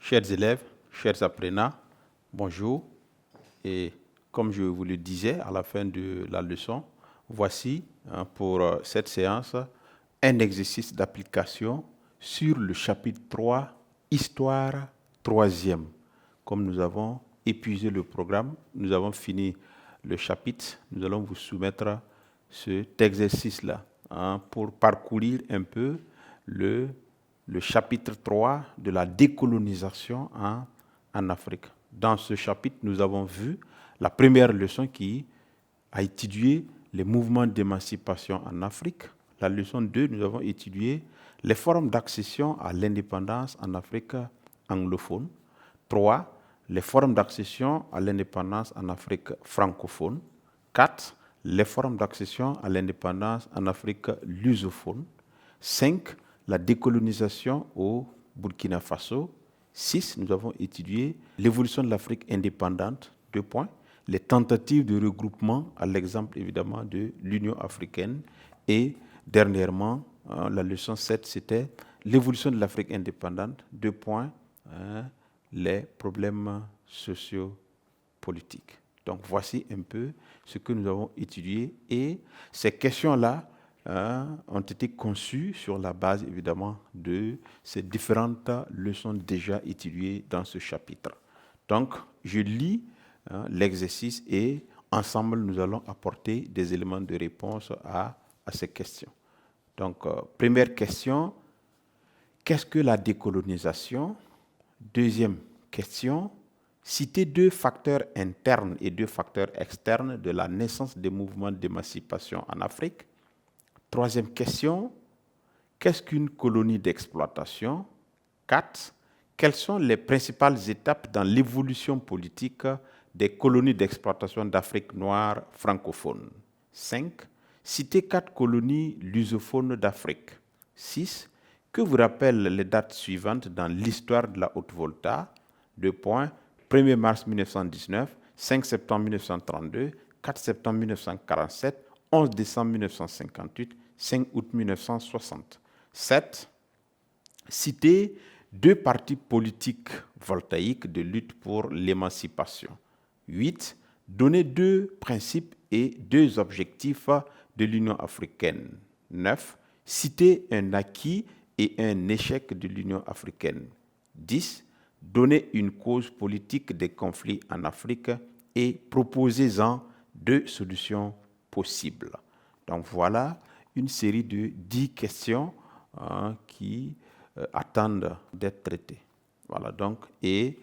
Chers élèves, chers apprenants, bonjour. Et comme je vous le disais à la fin de la leçon, voici pour cette séance un exercice d'application sur le chapitre 3, Histoire troisième. Comme nous avons épuisé le programme, nous avons fini le chapitre, nous allons vous soumettre cet exercice-là pour parcourir un peu le chapitre 3 de la décolonisation en Afrique. Dans ce chapitre, nous avons vu la première leçon qui a étudié les mouvements d'émancipation en Afrique. La leçon 2, nous avons étudié les formes d'accession à l'indépendance en Afrique anglophone. 3, les formes d'accession à l'indépendance en Afrique francophone. 4, les formes d'accession à l'indépendance en Afrique lusophone. 5, la décolonisation au Burkina Faso. 6, nous avons étudié l'évolution de l'Afrique indépendante, 2 points, les tentatives de regroupement, à l'exemple évidemment de l'Union africaine. Et dernièrement, la leçon 7, c'était l'évolution de l'Afrique indépendante, 2 points, les problèmes sociopolitiques. Donc voici un peu ce que nous avons étudié et ces questions-là ont été conçues sur la base évidemment de ces différentes leçons déjà étudiées dans ce chapitre. Donc je lis l'exercice et ensemble nous allons apporter des éléments de réponse à ces questions. Donc première question, qu'est-ce que la décolonisation? Deuxième question, citer 2 facteurs internes et 2 facteurs externes de la naissance des mouvements d'émancipation en Afrique. Troisième question, qu'est-ce qu'une colonie d'exploitation? 4. Quelles sont les principales étapes dans l'évolution politique des colonies d'exploitation d'Afrique noire francophone? 5. Citer 4 colonies lusophones d'Afrique. 6. Que vous rappellent les dates suivantes dans l'histoire de la Haute-Volta? 2 points. 1er mars 1919, 5 septembre 1932, 4 septembre 1947, 11 décembre 1958, 5 août 1960. 7. Citer 2 partis politiques voltaïques de lutte pour l'émancipation. 8. Donner 2 principes et 2 objectifs de l'Union africaine. 9. Citer un acquis et un échec de l'Union africaine. 10. Donner une cause politique des conflits en Afrique et proposez-en 2 solutions possibles. Donc voilà une série de 10 questions qui attendent d'être traitées. Voilà donc, et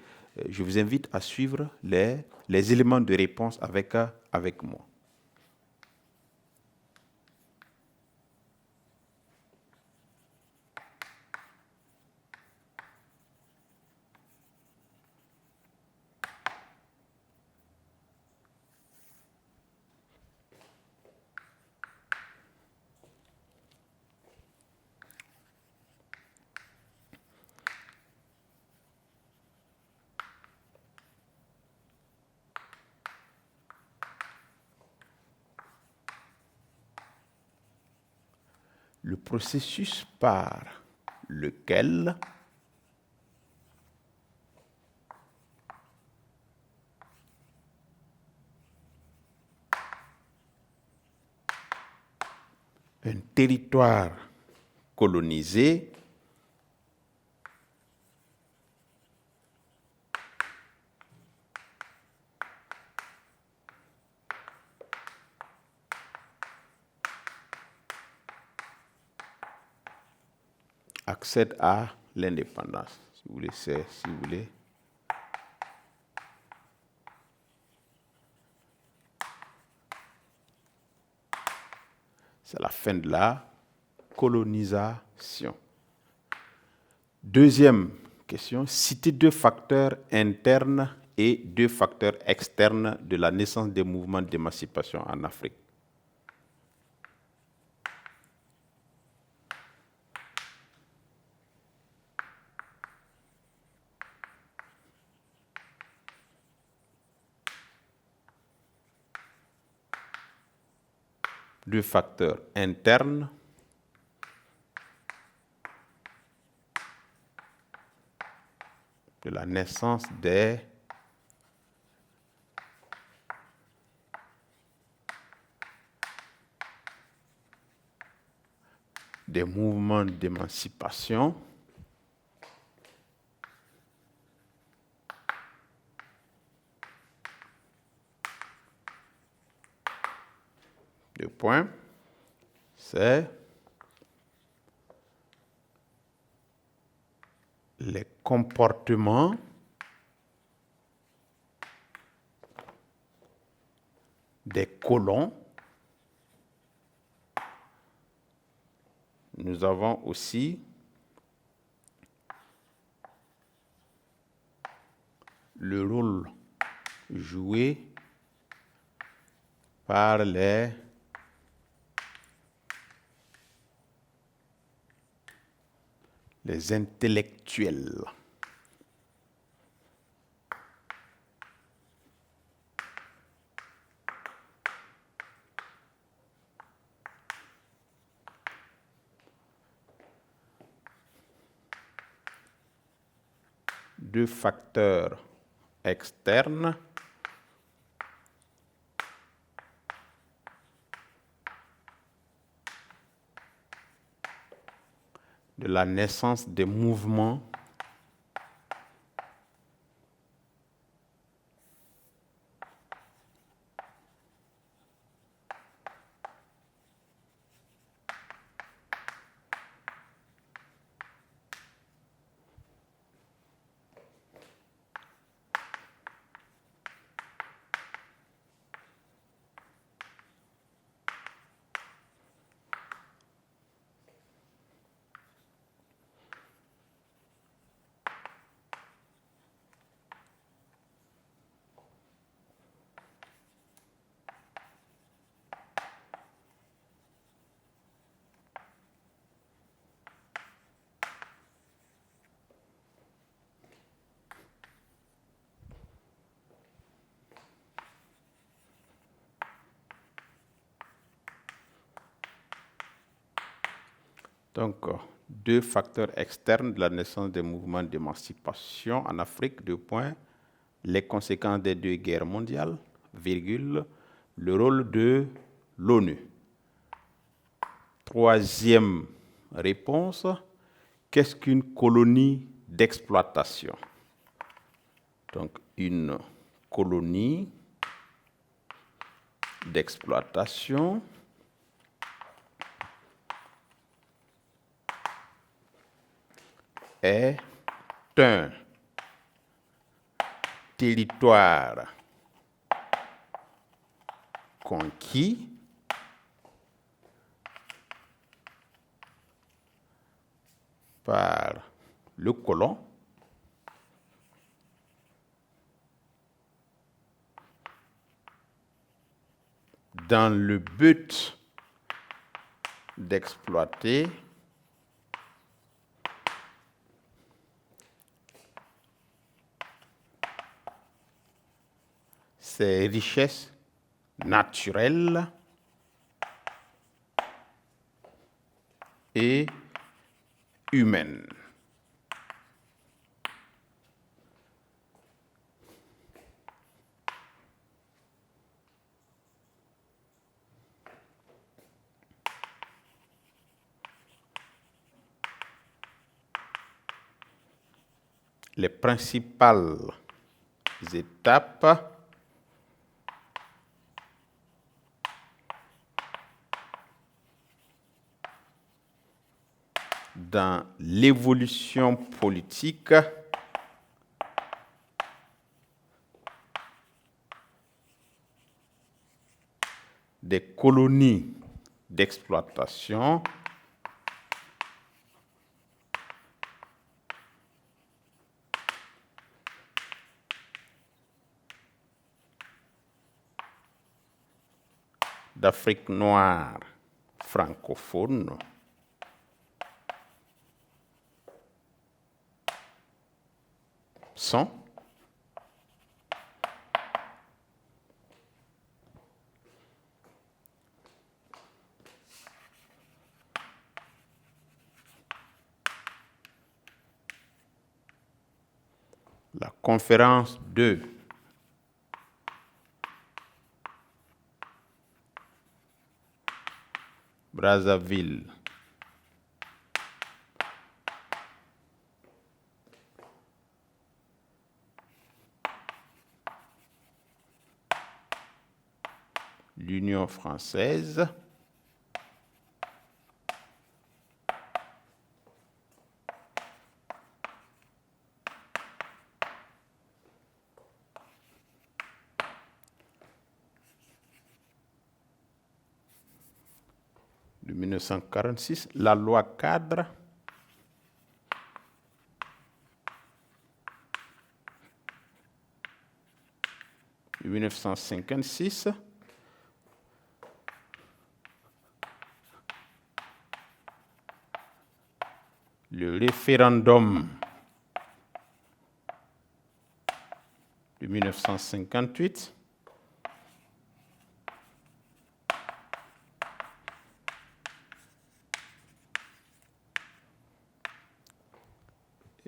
je vous invite à suivre les éléments de réponse avec moi. Le processus par lequel un territoire colonisé accède à l'indépendance. Si vous voulez, si vous voulez. C'est la fin de la colonisation. Deuxième question, citer 2 facteurs internes et 2 facteurs externes de la naissance des mouvements d'émancipation en Afrique. Deux facteurs internes de la naissance des mouvements d'émancipation deux points, c'est les comportements des colons. Nous avons aussi le rôle joué par les intellectuels. Deux facteurs externes de la naissance des mouvements Donc, deux facteurs externes de la naissance des mouvements d'émancipation en Afrique, deux points, les conséquences des deux guerres mondiales, virgule, le rôle de l'ONU. Troisième réponse, qu'est-ce qu'une colonie d'exploitation? Donc, une colonie d'exploitation est un territoire conquis par le colon dans le but d'exploiter ses richesses naturelles et humaines. Les principales étapes dans l'évolution politique des colonies d'exploitation d'Afrique noire francophone sont La conférence de Brazzaville. L'Union française. De 1946, la loi cadre de 1956, le référendum de 1958,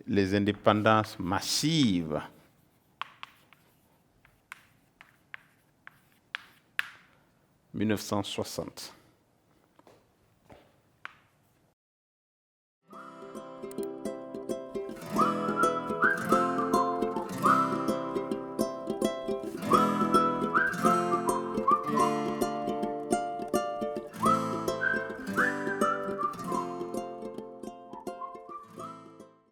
les indépendances massives (1960).